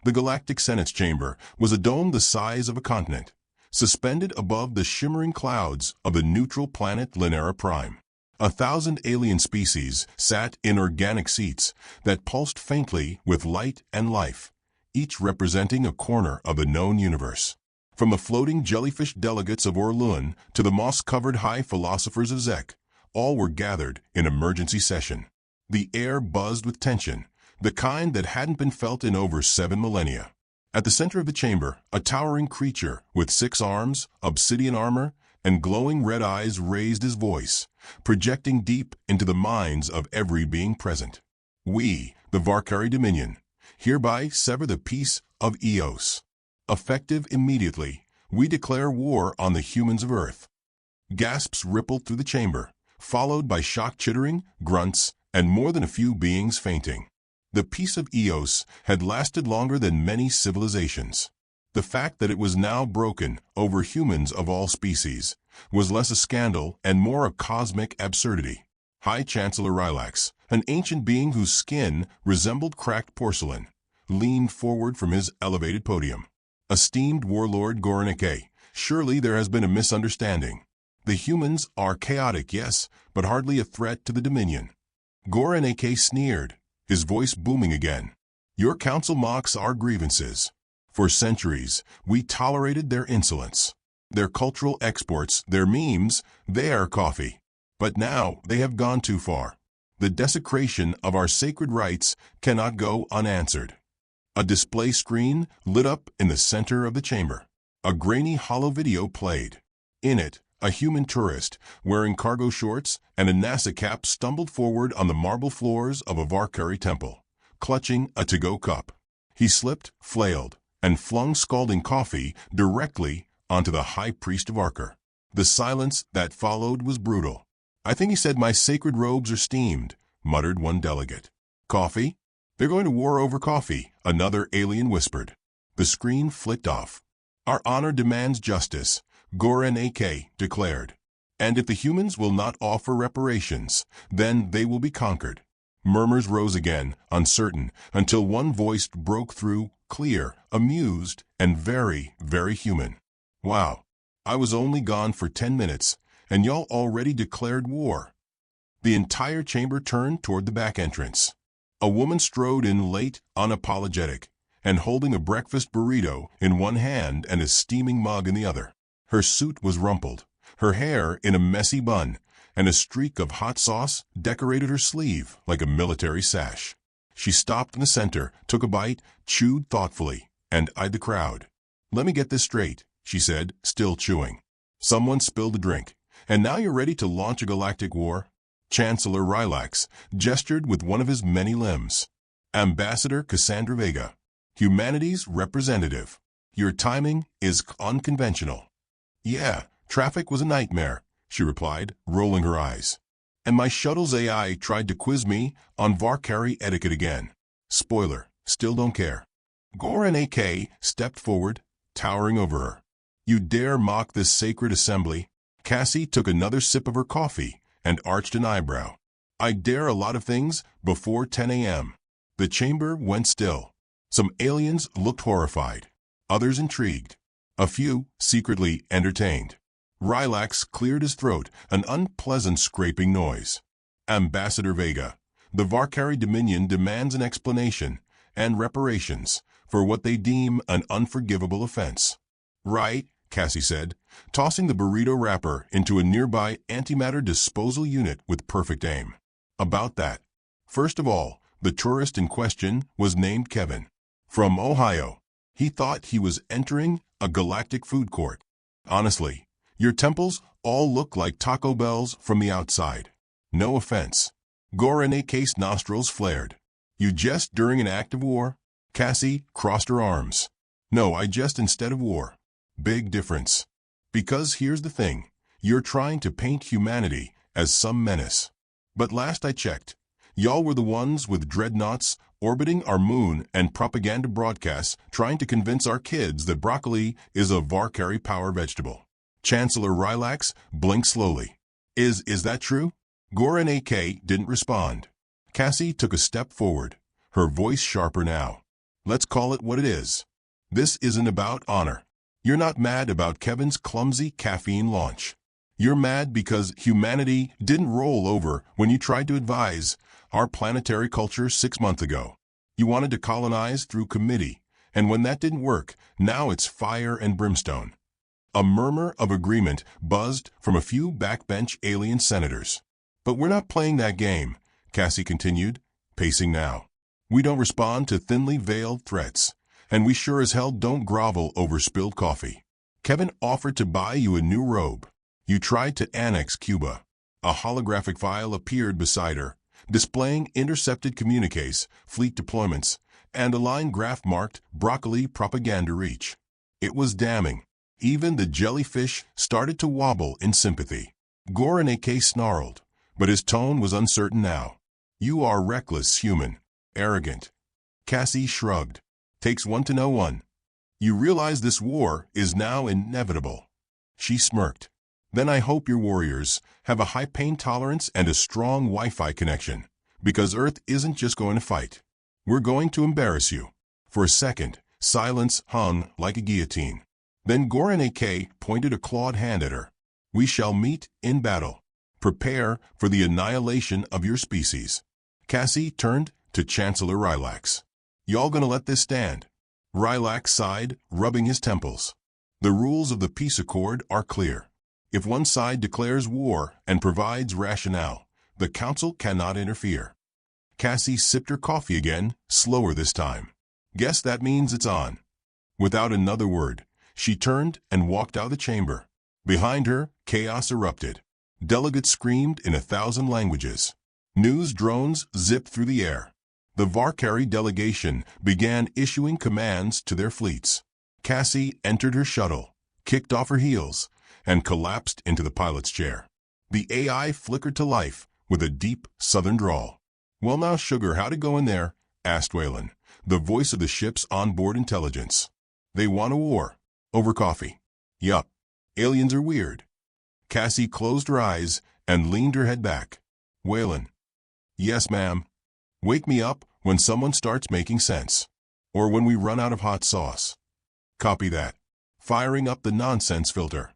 The Galactic Senate's chamber was a dome the size of a continent, suspended above the shimmering clouds of the neutral planet Lineara Prime. 1,000 alien species sat in organic seats that pulsed faintly with light and life, each representing a corner of the known universe. From the floating jellyfish delegates of Orluan to the moss-covered high philosophers of Zek, all were gathered in emergency session. The air buzzed with tension, the kind that hadn't been felt in over 7 millennia. At the center of the chamber, a towering creature with 6 arms, obsidian armor, and glowing red eyes raised his voice, projecting deep into the minds of every being present. We, the Varkari Dominion, hereby sever the peace of Eos. Effective immediately, we declare war on the humans of Earth. Gasps rippled through the chamber, followed by shocked chittering, grunts, and more than a few beings fainting. The peace of Eos had lasted longer than many civilizations. The fact that it was now broken over humans of all species was less a scandal and more a cosmic absurdity. High Chancellor Rylax, an ancient being whose skin resembled cracked porcelain, leaned forward from his elevated podium. Esteemed Warlord Goranike, surely there has been a misunderstanding. The humans are chaotic, yes, but hardly a threat to the Dominion. Goranike sneered, his voice booming again. Your council mocks our grievances. For centuries, we tolerated their insolence, their cultural exports, their memes, their coffee. But now they have gone too far. The desecration of our sacred rights cannot go unanswered. A display screen lit up in the center of the chamber. A grainy hollow video played. In it, a human tourist, wearing cargo shorts and a NASA cap, stumbled forward on the marble floors of a Varkari temple, clutching a to-go cup. He slipped, flailed, and flung scalding coffee directly onto the High Priest of Arker. The silence that followed was brutal. I think he said my sacred robes are steamed, muttered one delegate. Coffee? They're going to war over coffee, another alien whispered. The screen flicked off. Our honor demands justice, Goranike declared. And if the humans will not offer reparations, then they will be conquered. Murmurs rose again, uncertain, until one voice broke through, clear, amused, and very, very human. Wow, I was only gone for 10 minutes, and y'all already declared war. The entire chamber turned toward the back entrance. A woman strode in late, unapologetic, and holding a breakfast burrito in one hand and a steaming mug in the other. Her suit was rumpled, her hair in a messy bun, and a streak of hot sauce decorated her sleeve like a military sash. She stopped in the center, took a bite, chewed thoughtfully, and eyed the crowd. Let me get this straight, she said, still chewing. Someone spilled a drink, and now you're ready to launch a galactic war? Chancellor Rylax gestured with one of his many limbs. Ambassador Cassandra Vega, humanity's representative. Your timing is unconventional. Yeah, traffic was a nightmare, she replied, rolling her eyes. And my shuttle's AI tried to quiz me on Varkari etiquette again. Spoiler, still don't care. Goranike stepped forward, towering over her. You dare mock this sacred assembly? Cassie took another sip of her coffee and arched an eyebrow. I dare a lot of things before 10 a.m. The chamber went still. Some aliens looked horrified, others intrigued, a few secretly entertained. Rylax cleared his throat, an unpleasant scraping noise. Ambassador Vega, the Varkari Dominion demands an explanation and reparations for what they deem an unforgivable offense. Right, Cassie said, tossing the burrito wrapper into a nearby antimatter disposal unit with perfect aim. About that. First of all, the tourist in question was named Kevin. From Ohio. He thought he was entering a galactic food court. Honestly, your temples all look like Taco Bells from the outside. No offense. Goranike's nostrils flared. You jest during an act of war? Cassie crossed her arms. No, I jest instead of war. Big difference. Because here's the thing. You're trying to paint humanity as some menace. But last I checked, y'all were the ones with dreadnoughts orbiting our moon and propaganda broadcasts trying to convince our kids that broccoli is a Varkari power vegetable. Chancellor Rylax blinked slowly. Is that true? Goranike didn't respond. Cassie took a step forward, her voice sharper now. Let's call it what it is. This isn't about honor. You're not mad about Kevin's clumsy caffeine launch. You're mad because humanity didn't roll over when you tried to advise our planetary culture 6 months ago. You wanted to colonize through committee, and when that didn't work, now it's fire and brimstone. A murmur of agreement buzzed from a few backbench alien senators. But we're not playing that game, Cassie continued, pacing now. We don't respond to thinly veiled threats, and we sure as hell don't grovel over spilled coffee. Kevin offered to buy you a new robe. You tried to annex Cuba. A holographic file appeared beside her, displaying intercepted communiques, fleet deployments, and a line graph marked broccoli propaganda reach. It was damning. Even the jellyfish started to wobble in sympathy. Goran AK snarled, but his tone was uncertain now. You are reckless, human. Arrogant. Cassie shrugged. Takes one to know one. You realize this war is now inevitable. She smirked. Then I hope your warriors have a high pain tolerance and a strong Wi-Fi connection, because Earth isn't just going to fight. We're going to embarrass you. For a second, silence hung like a guillotine. Then Goran AK pointed a clawed hand at her. We shall meet in battle. Prepare for the annihilation of your species. Cassie turned to Chancellor Rylax. Y'all gonna let this stand? Rylax sighed, rubbing his temples. The rules of the peace accord are clear. If one side declares war and provides rationale, the council cannot interfere. Cassie sipped her coffee again, slower this time. Guess that means it's on. Without another word, she turned and walked out of the chamber. Behind her, chaos erupted. Delegates screamed in 1,000 languages. News drones zipped through the air. The Varkari delegation began issuing commands to their fleets. Cassie entered her shuttle, kicked off her heels, and collapsed into the pilot's chair. The AI flickered to life with a deep southern drawl. Well now, sugar, how'd it go in there? Asked Whalen, the voice of the ship's onboard intelligence. They want a war. Over coffee. Yup. Aliens are weird. Cassie closed her eyes and leaned her head back. Whalen. Yes, ma'am. Wake me up when someone starts making sense. Or when we run out of hot sauce. Copy that. Firing up the nonsense filter.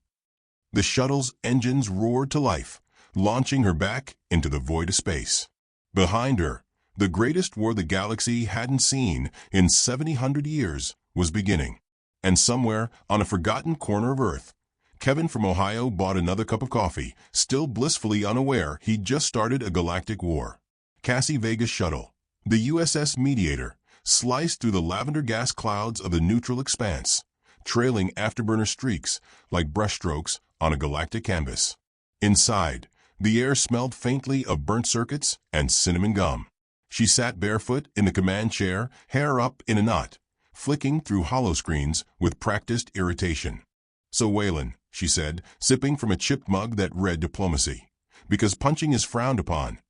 The shuttle's engines roared to life, launching her back into the void of space. Behind her, the greatest war the galaxy hadn't seen in 700 years was beginning. And somewhere on a forgotten corner of Earth, Kevin from Ohio bought another cup of coffee, still blissfully unaware he'd just started a galactic war. Cassie Vega's shuttle, the USS Mediator, sliced through the lavender gas clouds of the neutral expanse, trailing afterburner streaks like brushstrokes on a galactic canvas. Inside, the air smelled faintly of burnt circuits and cinnamon gum. She sat barefoot in the command chair, hair up in a knot, flicking through holoscreens with practiced irritation. So Whalen, she said, sipping from a chipped mug that read diplomacy. Because punching is frowned upon.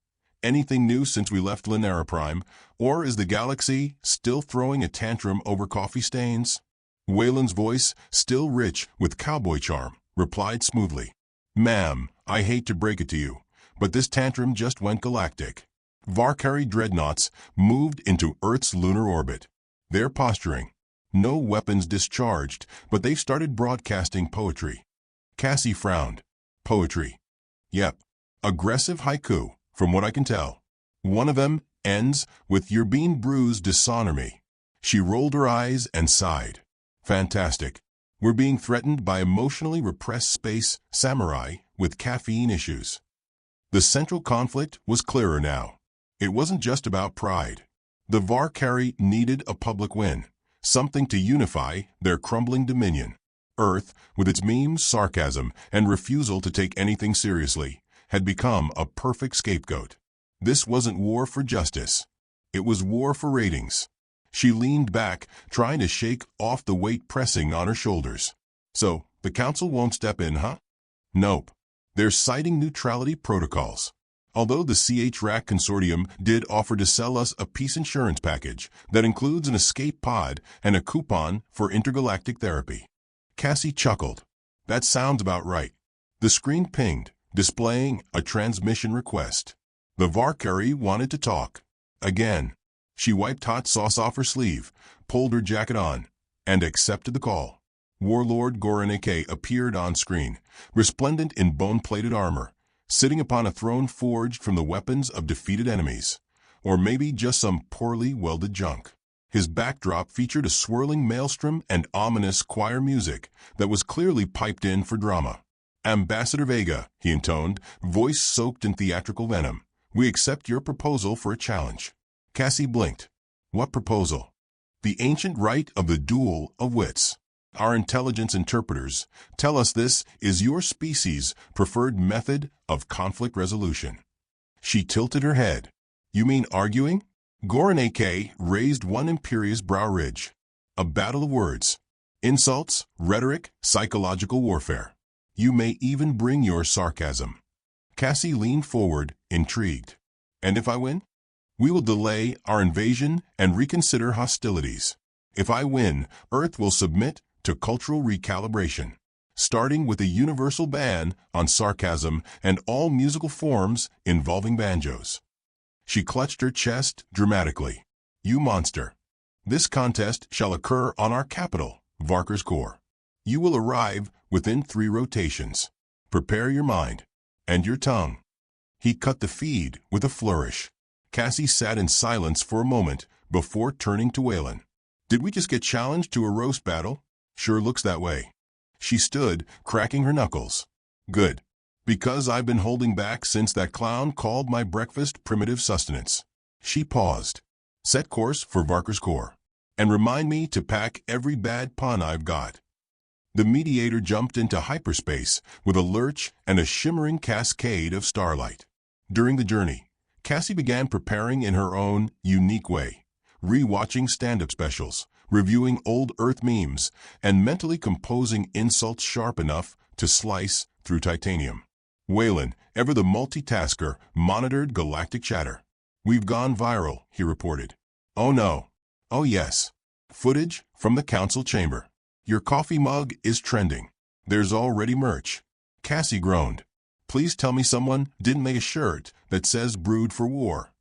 Anything new since we left Linera Prime, or is the galaxy still throwing a tantrum over coffee stains? Whalen's voice, still rich with cowboy charm, replied smoothly. Ma'am, I hate to break it to you, but this tantrum just went galactic. Varkari dreadnoughts moved into Earth's lunar orbit. They're posturing. No weapons discharged, but they've started broadcasting poetry. Cassie frowned. Poetry. Yep. Aggressive haiku, from what I can tell. One of them ends with "Your bean bruised dishonor me." She rolled her eyes and sighed. Fantastic. We're being threatened by emotionally repressed space samurai with caffeine issues. The central conflict was clearer now. It wasn't just about pride. The Varkari needed a public win, something to unify their crumbling dominion. Earth, with its memes, sarcasm, and refusal to take anything seriously, had become a perfect scapegoat. This wasn't war for justice. It was war for ratings. She leaned back, trying to shake off the weight pressing on her shoulders. So, the council won't step in, huh? Nope. They're citing neutrality protocols. Although the CH-RAC consortium did offer to sell us a peace insurance package that includes an escape pod and a coupon for intergalactic therapy. Cassie chuckled. That sounds about right. The screen pinged, displaying a transmission request. The Varkari wanted to talk. Again. She wiped hot sauce off her sleeve, pulled her jacket on, and accepted the call. Warlord Gorenike appeared on screen, resplendent in bone-plated armor, sitting upon a throne forged from the weapons of defeated enemies, or maybe just some poorly welded junk. His backdrop featured a swirling maelstrom and ominous choir music that was clearly piped in for drama. "Ambassador Vega," he intoned, voice soaked in theatrical venom, "we accept your proposal for a challenge." Cassie blinked. "What proposal?" "The ancient right of the duel of wits. Our intelligence interpreters tell us this is your species' preferred method of conflict resolution." She tilted her head. "You mean arguing?" Gorenike raised one imperious brow ridge. "A battle of words. Insults, rhetoric, psychological warfare. You may even bring your sarcasm." Cassie leaned forward, intrigued. "And if I win?" "We will delay our invasion and reconsider hostilities. If I win, Earth will submit to cultural recalibration, starting with a universal ban on sarcasm and all musical forms involving banjos." She clutched her chest dramatically. "You monster. This contest shall occur on our capital, Varker's Core. You will arrive within 3 rotations. Prepare your mind and your tongue." He cut the feed with a flourish. Cassie sat in silence for a moment before turning to Waylon. "Did we just get challenged to a roast battle?" "Sure looks that way." She stood, cracking her knuckles. "Good. Because I've been holding back since that clown called my breakfast primitive sustenance." She paused. "Set course for Varker's Core. And remind me to pack every bad pun I've got." The mediator jumped into hyperspace with a lurch and a shimmering cascade of starlight. During the journey, Cassie began preparing in her own unique way, re-watching stand-up specials, reviewing old Earth memes, and mentally composing insults sharp enough to slice through titanium. Waylon, ever the multitasker, monitored galactic chatter. "We've gone viral," he reported. "Oh no." "Oh yes. Footage from the council chamber. Your coffee mug is trending. There's already merch." Cassie groaned. "Please tell me someone didn't make a shirt that says brewed for war."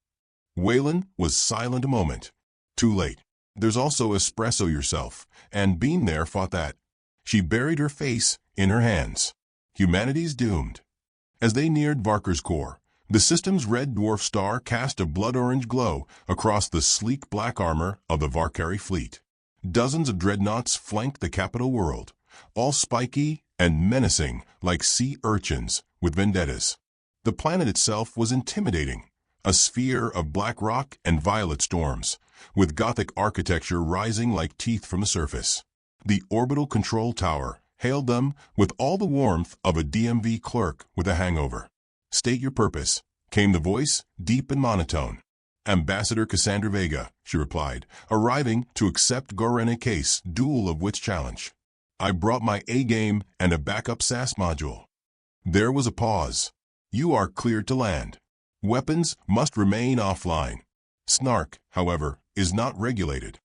Waylon was silent a moment. "Too late. There's also espresso yourself, and Bean there fought that." She buried her face in her hands. Humanity's doomed. As they neared Varker's Core, the system's red dwarf star cast a blood-orange glow across the sleek black armor of the Varkari fleet. Dozens of dreadnoughts flanked the capital world, all spiky and menacing like sea urchins with vendettas. The planet itself was intimidating, a sphere of black rock and violet storms, with Gothic architecture rising like teeth from the surface. The orbital control tower hailed them with all the warmth of a DMV clerk with a hangover. "State your purpose," came the voice, deep and monotone. "Ambassador Cassandra Vega," she replied, arriving to accept Gorenike's duel of wits challenge. "I brought my A-game and a backup SAS module." There was a pause. "You are cleared to land. Weapons must remain offline. Snark, however, is not regulated."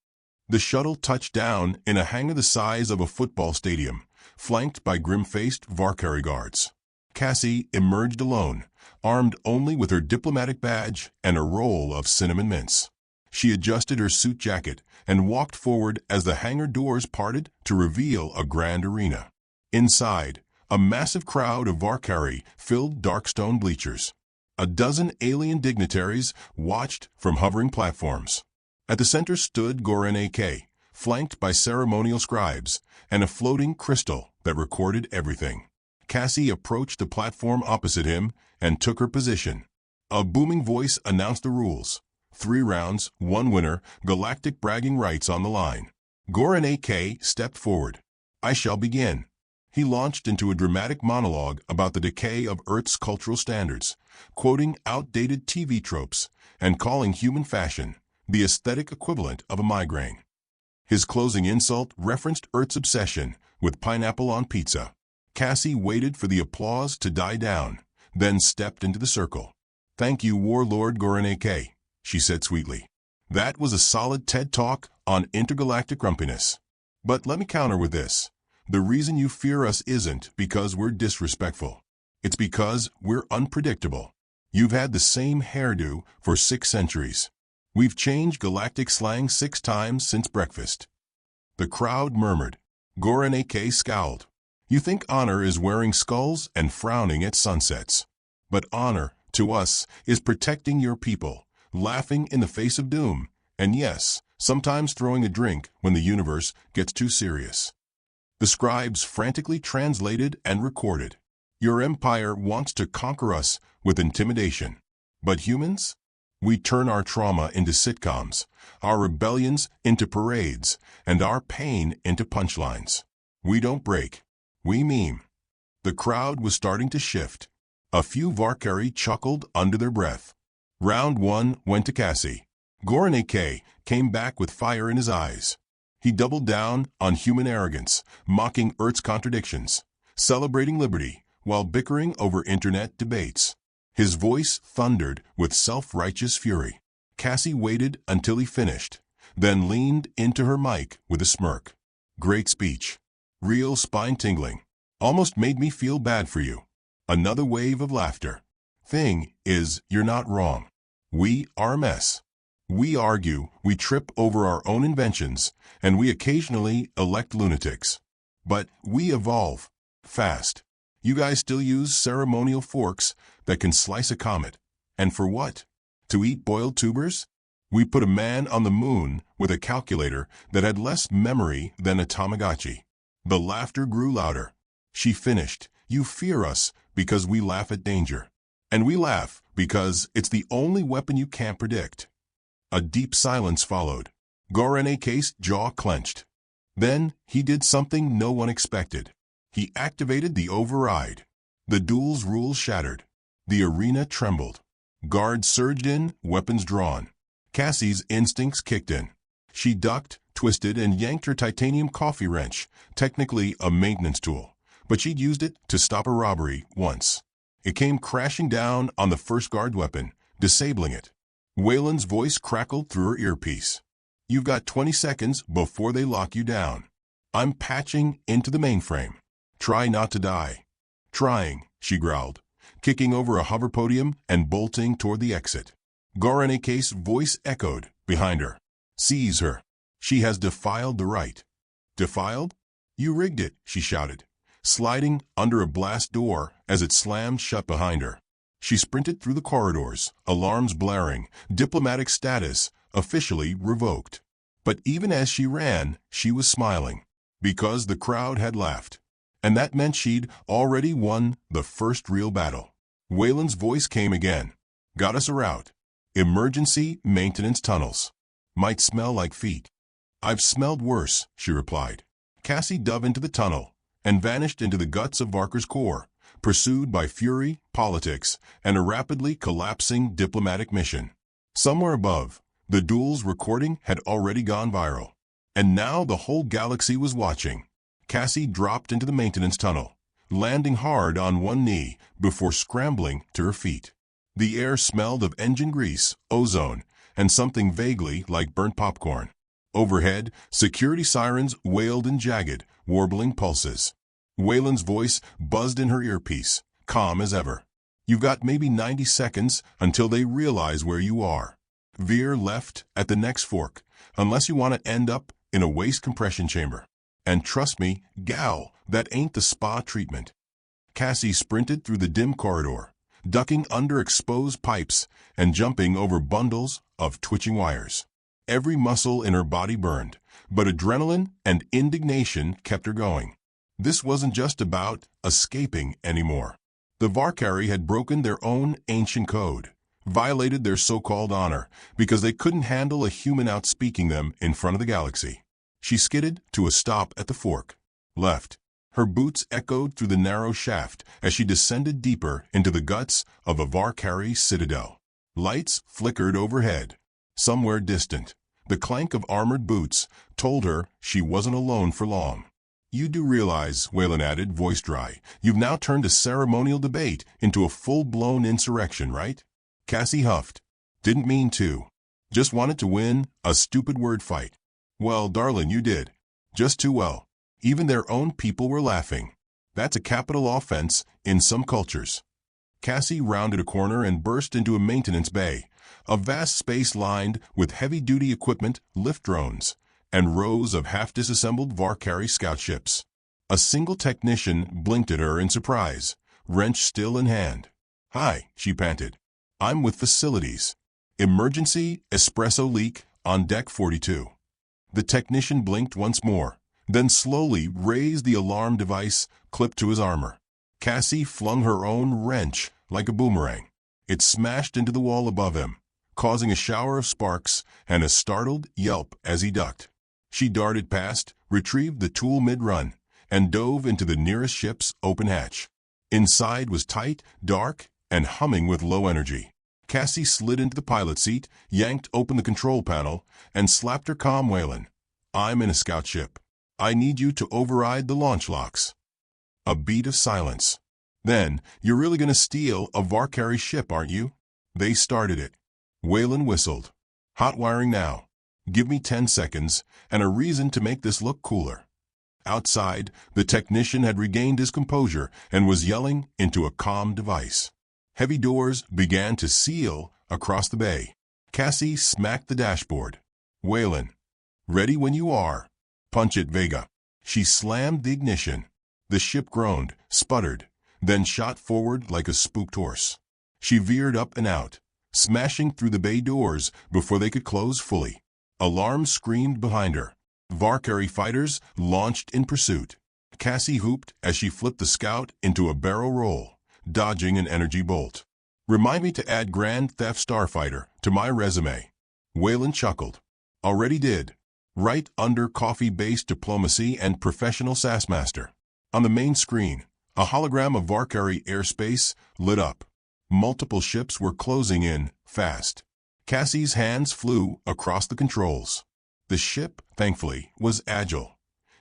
The shuttle touched down in a hangar the size of a football stadium, flanked by grim-faced Varkari guards. Cassie emerged alone, armed only with her diplomatic badge and a roll of cinnamon mints. She adjusted her suit jacket and walked forward as the hangar doors parted to reveal a grand arena. Inside, a massive crowd of Varkari filled dark stone bleachers. A dozen alien dignitaries watched from hovering platforms. At the center stood Gorenike, flanked by ceremonial scribes and a floating crystal that recorded everything. Cassie approached the platform opposite him and took her position. A booming voice announced the rules. 3 rounds, 1 winner, galactic bragging rights on the line. Gorenike stepped forward. "I shall begin." He launched into a dramatic monologue about the decay of Earth's cultural standards, quoting outdated TV tropes and calling human fashion the aesthetic equivalent of a migraine. His closing insult referenced Earth's obsession with pineapple on pizza. Cassie waited for the applause to die down, then stepped into the circle. "Thank you, Warlord Gorenike," she said sweetly. "That was a solid TED Talk on intergalactic grumpiness. But let me counter with this. The reason you fear us isn't because we're disrespectful. It's because we're unpredictable. You've had the same hairdo for 6 centuries. We've changed Galactic slang 6 times since breakfast. The crowd murmured. Goran AK scowled. You think honor is wearing skulls and frowning at sunsets. But honor, to us, is protecting your people, laughing in the face of doom, and yes, sometimes throwing a drink when the universe gets too serious. The scribes frantically translated and recorded. Your empire wants to conquer us with intimidation. But humans? We turn our trauma into sitcoms, our rebellions into parades, and our pain into punchlines. We don't break. We meme. The crowd was starting to shift. A few Varkari chuckled under their breath. Round 1 went to Cassie. Goran AK came back with fire in his eyes. He doubled down on human arrogance, mocking Earth's contradictions, celebrating liberty while bickering over internet debates. His voice thundered with self-righteous fury. Cassie waited until he finished, then leaned into her mic with a smirk. Great speech. Real spine-tingling. Almost made me feel bad for you. Another wave of laughter. Thing is, you're not wrong. We are a mess. We argue, we trip over our own inventions, and we occasionally elect lunatics. But we evolve. Fast. You guys still use ceremonial forks that can slice a comet. And for what? To eat boiled tubers? We put a man on the moon with a calculator that had less memory than a Tamagotchi. The laughter grew louder. She finished. You fear us because we laugh at danger. And we laugh because it's the only weapon you can't predict. A deep silence followed. Goran AK's jaw clenched. Then he did something no one expected. He activated the override. The duel's rules shattered. The arena trembled. Guards surged in, weapons drawn. Cassie's instincts kicked in. She ducked, twisted, and yanked her titanium coffee wrench, technically a maintenance tool, but she'd used it to stop a robbery once. It came crashing down on the first guard weapon, disabling it. Wayland's voice crackled through her earpiece. You've got 20 seconds before they lock you down. I'm patching into the mainframe. Try not to die. Trying, she growled, kicking over a hover podium and bolting toward the exit. Goran AK's voice echoed behind her. Seize her. She has defiled the right. Defiled? You rigged it, she shouted, sliding under a blast door as it slammed shut behind her. She sprinted through the corridors, alarms blaring, diplomatic status officially revoked. But even as she ran, she was smiling, because the crowd had laughed. And that meant she'd already won the first real battle. Wayland's voice came again. Got us a route. Emergency maintenance tunnels. Might smell like feet. I've smelled worse, she replied. Cassie dove into the tunnel and vanished into the guts of Varker's core, pursued by fury, politics, and a rapidly collapsing diplomatic mission. Somewhere above, the duel's recording had already gone viral. And now the whole galaxy was watching. Cassie dropped into the maintenance tunnel, landing hard on one knee before scrambling to her feet. The air smelled of engine grease, ozone, and something vaguely like burnt popcorn. Overhead, security sirens wailed in jagged, warbling pulses. Wayland's voice buzzed in her earpiece, calm as ever. You've got maybe 90 seconds until they realize where you are. Veer left at the next fork, unless you want to end up in a waste compression chamber. And trust me, gal, that ain't the spa treatment. Cassie sprinted through the dim corridor, ducking under exposed pipes and jumping over bundles of twitching wires. Every muscle in her body burned, but adrenaline and indignation kept her going. This wasn't just about escaping anymore. The Varkari had broken their own ancient code, violated their so-called honor, because they couldn't handle a human outspeaking them in front of the galaxy. She skidded to a stop at the fork. Left. Her boots echoed through the narrow shaft as she descended deeper into the guts of a Varkari citadel. Lights flickered overhead. Somewhere distant, the clank of armored boots told her she wasn't alone for long. You do realize, Wayland added, voice dry, you've now turned a ceremonial debate into a full-blown insurrection, right? Cassie huffed. Didn't mean to. Just wanted to win a stupid word fight. Well, darling, you did. Just too well. Even their own people were laughing. That's a capital offense in some cultures. Cassie rounded a corner and burst into a maintenance bay, a vast space lined with heavy-duty equipment, lift drones, and rows of half-disassembled Valkyrie scout ships. A single technician blinked at her in surprise, wrench still in hand. "Hi," she panted. "I'm with facilities. Emergency espresso leak on deck 42. The technician blinked once more, then slowly raised the alarm device clipped to his armor. Cassie flung her own wrench like a boomerang. It smashed into the wall above him, causing a shower of sparks and a startled yelp as he ducked. She darted past, retrieved the tool mid-run, and dove into the nearest ship's open hatch. Inside was tight, dark, and humming with low energy. Cassie slid into the pilot seat, yanked open the control panel, and slapped her comm Wayland. "I'm in a scout ship. I need you to override the launch locks." A beat of silence. "Then, you're really going to steal a Valkyrie ship, aren't you?" "They started it." Wayland whistled. "Hot wiring now. Give me 10 seconds, and a reason to make this look cooler." Outside, the technician had regained his composure and was yelling into a comm device. Heavy doors began to seal across the bay. Cassie smacked the dashboard. "Wayland, ready when you are. Punch it, Vega." She slammed the ignition. The ship groaned, sputtered, then shot forward like a spooked horse. She veered up and out, smashing through the bay doors before they could close fully. Alarms screamed behind her. Valkyrie fighters launched in pursuit. Cassie hooped as she flipped the Scout into a barrel roll, dodging an energy bolt. "Remind me to add Grand Theft Starfighter to my resume." Wayland chuckled. "Already did. Right under coffee-based diplomacy and professional SASmaster." On the main screen, a hologram of Valkyrie airspace lit up. Multiple ships were closing in, fast. Cassie's hands flew across the controls. The ship, thankfully, was agile,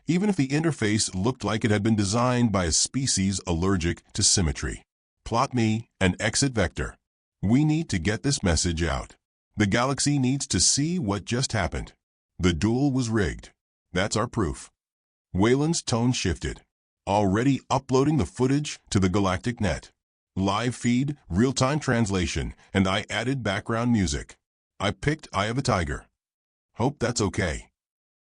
even if the interface looked like it had been designed by a species allergic to symmetry. "Plot me an exit vector. We need to get this message out. The galaxy needs to see what just happened. The duel was rigged. That's our proof." Wayland's tone shifted. "Already uploading the footage to the Galactic net. Live feed, real-time translation, and I added background music. I picked Eye of a Tiger. Hope that's okay."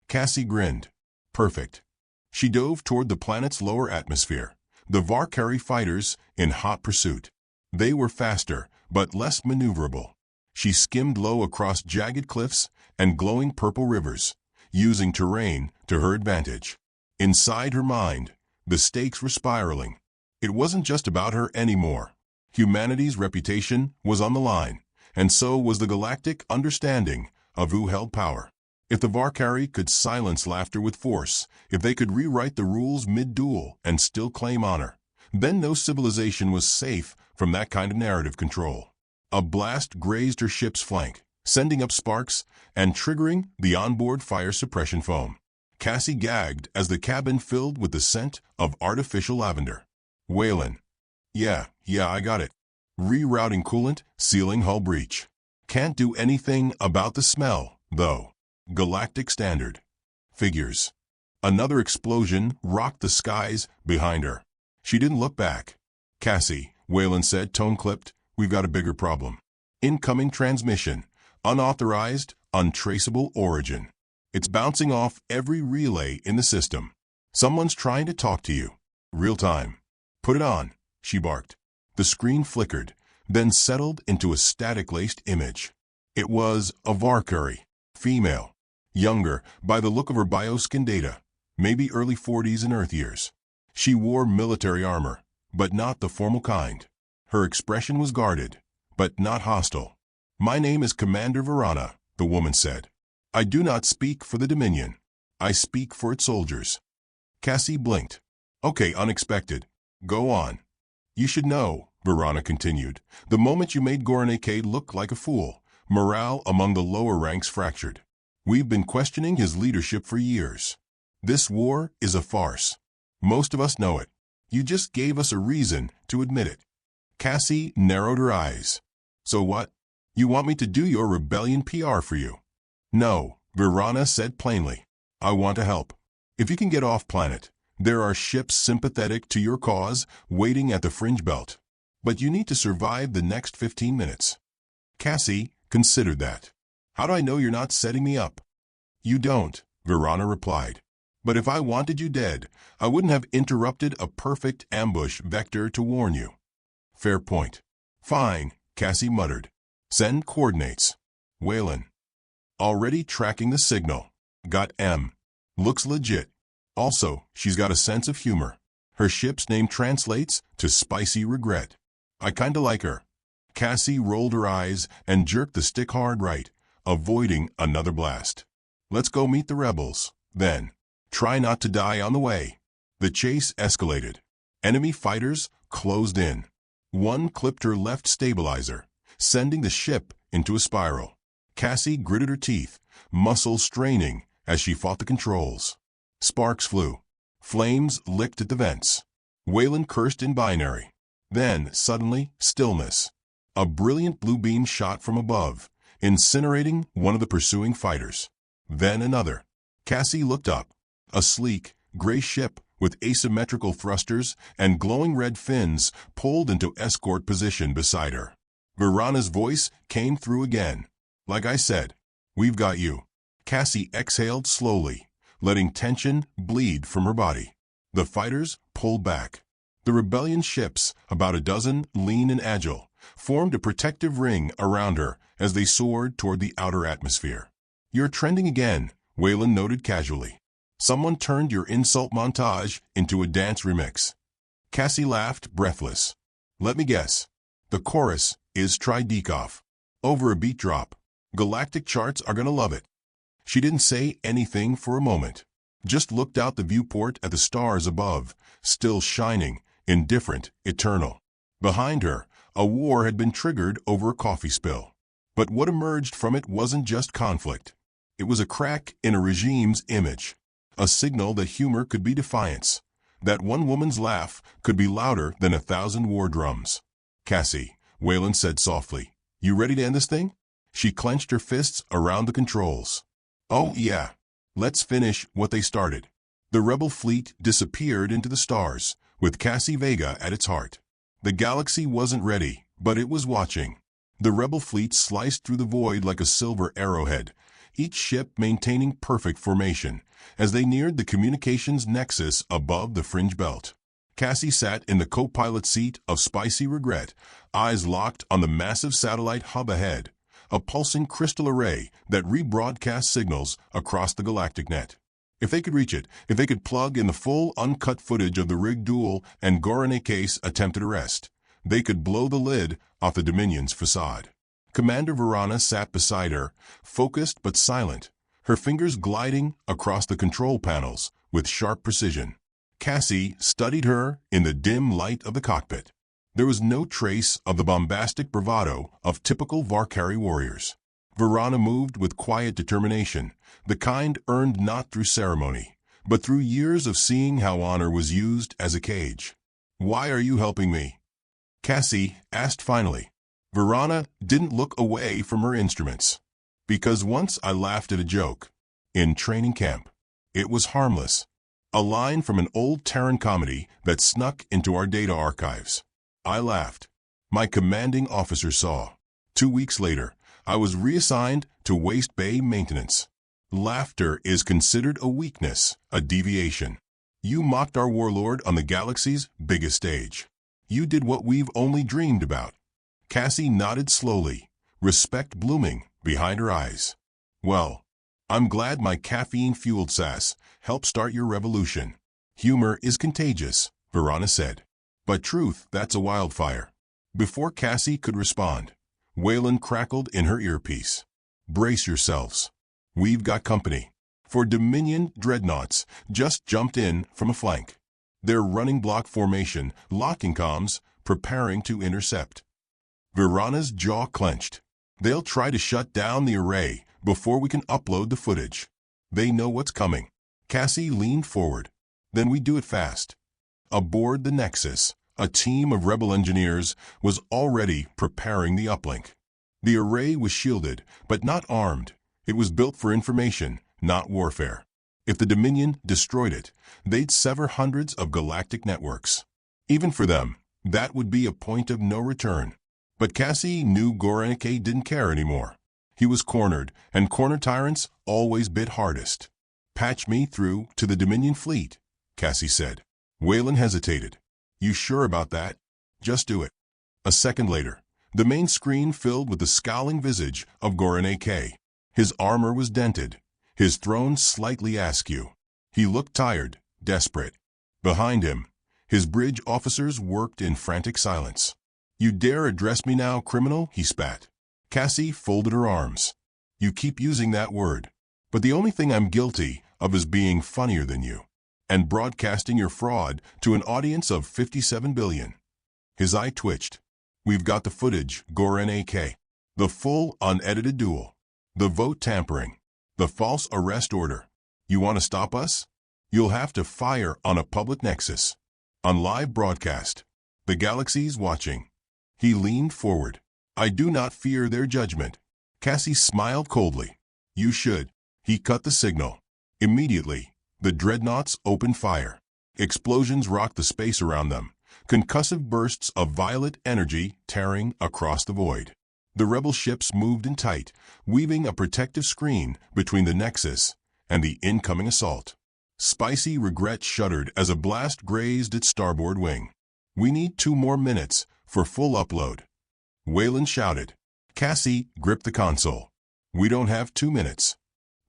Cassie grinned. "Perfect." She dove toward the planet's lower atmosphere, the Valkyrie fighters in hot pursuit. They were faster, but less maneuverable. She skimmed low across jagged cliffs and glowing purple rivers, using terrain to her advantage. Inside her mind, the stakes were spiraling. It wasn't just about her anymore. Humanity's reputation was on the line, and so was the galactic understanding of who held power. If the Valkyrie could silence laughter with force, if they could rewrite the rules mid-duel and still claim honor, then no civilization was safe from that kind of narrative control. A blast grazed her ship's flank, sending up sparks and triggering the onboard fire suppression foam. Cassie gagged as the cabin filled with the scent of artificial lavender. "Wayland." Yeah, I got it. Rerouting coolant, sealing hull breach. Can't do anything about the smell, though. Galactic standard. Figures." Another explosion rocked the skies behind her. She didn't look back. "Cassie," Wayland said, tone clipped, "we've got a bigger problem. Incoming transmission. Unauthorized, untraceable origin. It's bouncing off every relay in the system. Someone's trying to talk to you. Real time." "Put it on," she barked. The screen flickered, then settled into a static-laced image. It was a Valkyrie, female, younger by the look of her bioskin data, maybe early 40s in Earth years. She wore military armor, but not the formal kind. Her expression was guarded, but not hostile. "My name is Commander Verana," the woman said. "I do not speak for the Dominion. I speak for its soldiers." Cassie blinked. "Okay, unexpected. Go on." "You should know," Verana continued, "the moment you made Goranikade look like a fool, morale among the lower ranks fractured. We've been questioning his leadership for years. This war is a farce. Most of us know it. You just gave us a reason to admit it." Cassie narrowed her eyes. "So what? You want me to do your rebellion PR for you?" "No," Verana said plainly. "I want to help. If you can get off planet, there are ships sympathetic to your cause waiting at the fringe belt. But you need to survive the next 15 minutes." Cassie considered that. How do I know you're not setting me up? You don't, Verana replied. But if I wanted you dead, I wouldn't have interrupted a perfect ambush vector to warn you. Fair point. Fine, Cassie muttered. Send coordinates. Wayland. Already tracking the signal. Got M. Looks legit. Also, she's got a sense of humor. Her ship's name translates to spicy regret. I kinda like her. Cassie rolled her eyes and jerked the stick hard right, avoiding another blast. Let's go meet the rebels, then. Try not to die on the way. The chase escalated. Enemy fighters closed in. One clipped her left stabilizer, sending the ship into a spiral. Cassie gritted her teeth, muscles straining as she fought the controls. Sparks flew. Flames licked at the vents. Wayland cursed in binary. Then, suddenly, stillness. A brilliant blue beam shot from above, incinerating one of the pursuing fighters. Then another. Cassie looked up. A sleek, gray ship with asymmetrical thrusters and glowing red fins pulled into escort position beside her. Verana's voice came through again. Like I said, we've got you. Cassie exhaled slowly, letting tension bleed from her body. The fighters pulled back. The rebellion ships, about a dozen, lean and agile, formed a protective ring around her as they soared toward the outer atmosphere. You're trending again, Wayland noted casually. Someone turned your insult montage into a dance remix. Cassie laughed, breathless. Let me guess. The chorus is Tridekov. Over a beat drop. Galactic charts are gonna love it. She didn't say anything for a moment. Just looked out the viewport at the stars above, still shining, indifferent, eternal. Behind her, a war had been triggered over a coffee spill. But what emerged from it wasn't just conflict. It was a crack in a regime's image. A signal that humor could be defiance. That one woman's laugh could be louder than 1,000 war drums. Cassie, Wayland said softly, you ready to end this thing? She clenched her fists around the controls. Oh yeah. Let's finish what they started. The rebel fleet disappeared into the stars, with Cassie Vega at its heart. The galaxy wasn't ready, but it was watching. The rebel fleet sliced through the void like a silver arrowhead, each ship maintaining perfect formation, as they neared the communications nexus above the fringe belt. Cassie sat in the co-pilot seat of spicy regret, eyes locked on the massive satellite hub ahead, a pulsing crystal array that rebroadcast signals across the galactic net. If they could reach it, if they could plug in the full uncut footage of the rigged duel and Goraneke's attempted arrest, they could blow the lid off the Dominion's facade. Commander Verana sat beside her, focused but silent, her fingers gliding across the control panels with sharp precision. Cassie studied her in the dim light of the cockpit. There was no trace of the bombastic bravado of typical Varkari warriors. Verana moved with quiet determination, the kind earned not through ceremony, but through years of seeing how honor was used as a cage. Why are you helping me? Cassie asked finally. Verana didn't look away from her instruments. Because once I laughed at a joke. In training camp. It was harmless. A line from an old Terran comedy that snuck into our data archives. I laughed. My commanding officer saw. 2 weeks later, I was reassigned to Waste Bay maintenance. Laughter is considered a weakness, a deviation. You mocked our warlord on the galaxy's biggest stage. You did what we've only dreamed about. Cassie nodded slowly, respect blooming behind her eyes. Well, I'm glad my caffeine-fueled sass helped start your revolution. Humor is contagious, Verana said. But truth, that's a wildfire. Before Cassie could respond, Wayland crackled in her earpiece. Brace yourselves. We've got company. For Dominion dreadnoughts just jumped in from a flank. They're running block formation, locking comms, preparing to intercept. Verana's jaw clenched. They'll try to shut down the array before we can upload the footage. They know what's coming. Cassie leaned forward. Then we do it fast. Aboard the Nexus, a team of rebel engineers was already preparing the uplink. The array was shielded, but not armed. It was built for information, not warfare. If the Dominion destroyed it, they'd sever hundreds of galactic networks. Even for them, that would be a point of no return. But Cassie knew Goraneke didn't care anymore. He was cornered, and corner tyrants always bit hardest. "Patch me through to the Dominion fleet," Cassie said. Wayland hesitated. "You sure about that?" "Just do it." A second later, the main screen filled with the scowling visage of Goran AK. His armor was dented, his throne slightly askew. He looked tired, desperate. Behind him, his bridge officers worked in frantic silence. "You dare address me now, criminal?" he spat. Cassie folded her arms. "You keep using that word. But the only thing I'm guilty of is being funnier than you, and broadcasting your fraud to an audience of 57 billion. His eye twitched. "We've got the footage, Goran AK. The full, unedited duel. The vote tampering. The false arrest order. You want to stop us? You'll have to fire on a public nexus. On live broadcast. The galaxy's watching." He leaned forward. "I do not fear their judgment." Cassie smiled coldly. "You should." He cut the signal. Immediately, the dreadnoughts opened fire. Explosions rocked the space around them, concussive bursts of violet energy tearing across the void. The rebel ships moved in tight, weaving a protective screen between the Nexus and the incoming assault. Spicy regret shuddered as a blast grazed its starboard wing. "We need 2 more minutes for full upload," Wayland shouted. Cassie gripped the console. "We don't have 2 minutes."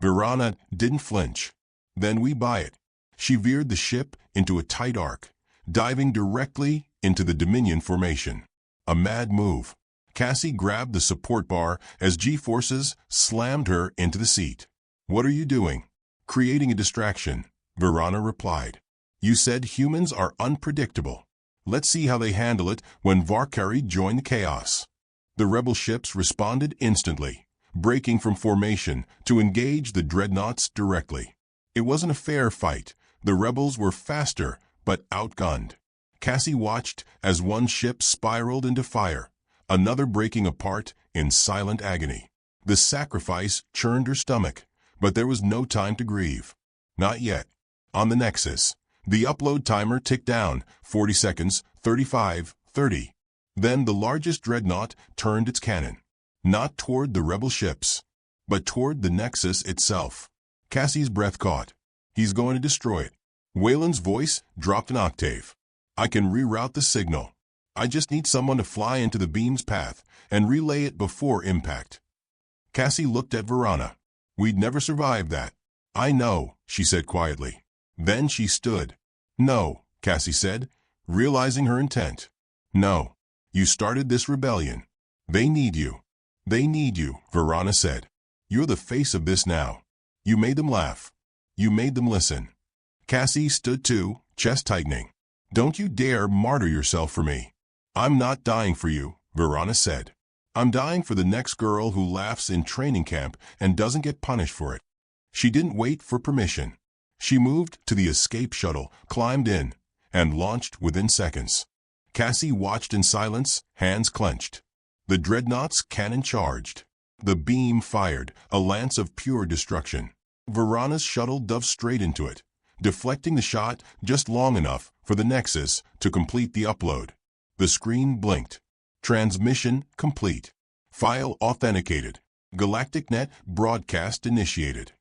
Verana didn't flinch. "Then we buy it." She veered the ship into a tight arc, diving directly into the Dominion formation. A mad move. Cassie grabbed the support bar as G-forces slammed her into the seat. "What are you doing?" "Creating a distraction," Verana replied. "You said humans are unpredictable. Let's see how they handle it when Valkyrie join the chaos." The rebel ships responded instantly, breaking from formation to engage the dreadnoughts directly. It wasn't a fair fight. The rebels were faster, but outgunned. Cassie watched as one ship spiraled into fire, another breaking apart in silent agony. The sacrifice churned her stomach, but there was no time to grieve. Not yet. On the Nexus, the upload timer ticked down, 40 seconds, 35, 30. Then the largest dreadnought turned its cannon, not toward the rebel ships, but toward the Nexus itself. Cassie's breath caught. "He's going to destroy it." Wayland's voice dropped an octave. "I can reroute the signal. I just need someone to fly into the beam's path and relay it before impact." Cassie looked at Verana. "We'd never survive that." "I know," she said quietly. Then she stood. "No," Cassie said, realizing her intent. "No. You started this rebellion. They need you." "They need you," Verana said. "You're the face of this now. You made them laugh. You made them listen." Cassie stood too, chest tightening. "Don't you dare martyr yourself for me." "I'm not dying for you," Verana said. "I'm dying for the next girl who laughs in training camp and doesn't get punished for it." She didn't wait for permission. She moved to the escape shuttle, climbed in, and launched within seconds. Cassie watched in silence, hands clenched. The dreadnought's cannon charged. The beam fired, a lance of pure destruction. Verana's shuttle dove straight into it, deflecting the shot just long enough for the Nexus to complete the upload. The screen blinked. Transmission complete. File authenticated. Galactic net broadcast initiated.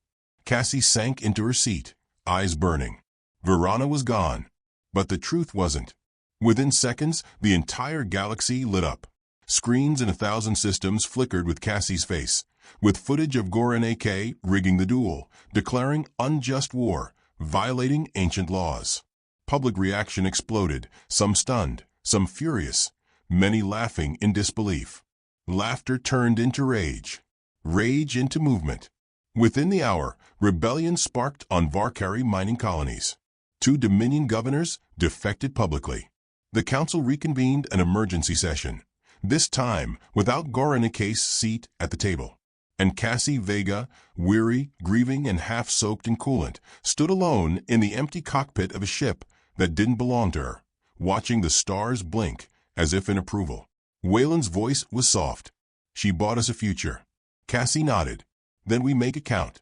Cassie sank into her seat, eyes burning. Verana was gone. But the truth wasn't. Within seconds, the entire galaxy lit up. Screens in 1,000 systems flickered with Cassie's face, with footage of Goran AK rigging the duel, declaring unjust war, violating ancient laws. Public reaction exploded, some stunned, some furious, many laughing in disbelief. Laughter turned into rage. Rage into movement. Within the hour, rebellion sparked on Valkyrie mining colonies. 2 Dominion governors defected publicly. The council reconvened an emergency session, this time without Goran AK's seat at the table. And Cassie Vega, weary, grieving, and half-soaked in coolant, stood alone in the empty cockpit of a ship that didn't belong to her, watching the stars blink as if in approval. Wayland's voice was soft. "She bought us a future." Cassie nodded. "Then we make it count."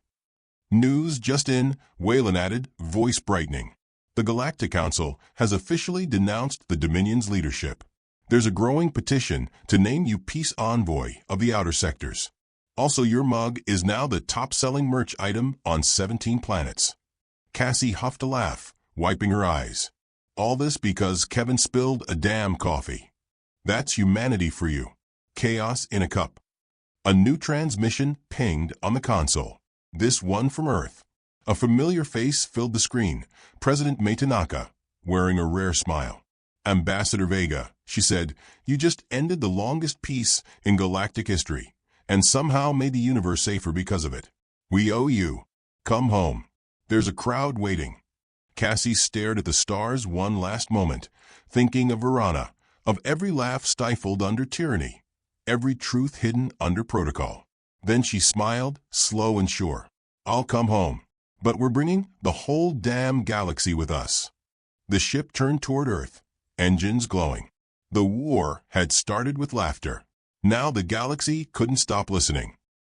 "News just in," Wayland added, voice brightening. "The Galactic Council has officially denounced the Dominion's leadership. There's a growing petition to name you peace envoy of the outer sectors." Also, your mug is now the top-selling merch item on 17 planets. Cassie huffed a laugh, wiping her eyes. All this because Kevin spilled a damn coffee. That's humanity for you. Chaos in a cup. A new transmission pinged on the console. This one from Earth. A familiar face filled the screen. President Meitanaka, wearing a rare smile. Ambassador Vega, she said, you just ended the longest peace in galactic history, and somehow made the universe safer because of it. We owe you. Come home. There's a crowd waiting. Cassie stared at the stars one last moment, thinking of Verana, of every laugh stifled under tyranny, every truth hidden under protocol. Then she smiled, slow and sure. I'll come home. But we're bringing the whole damn galaxy with us. The ship turned toward Earth, engines glowing. The war had started with laughter. Now the galaxy couldn't stop listening.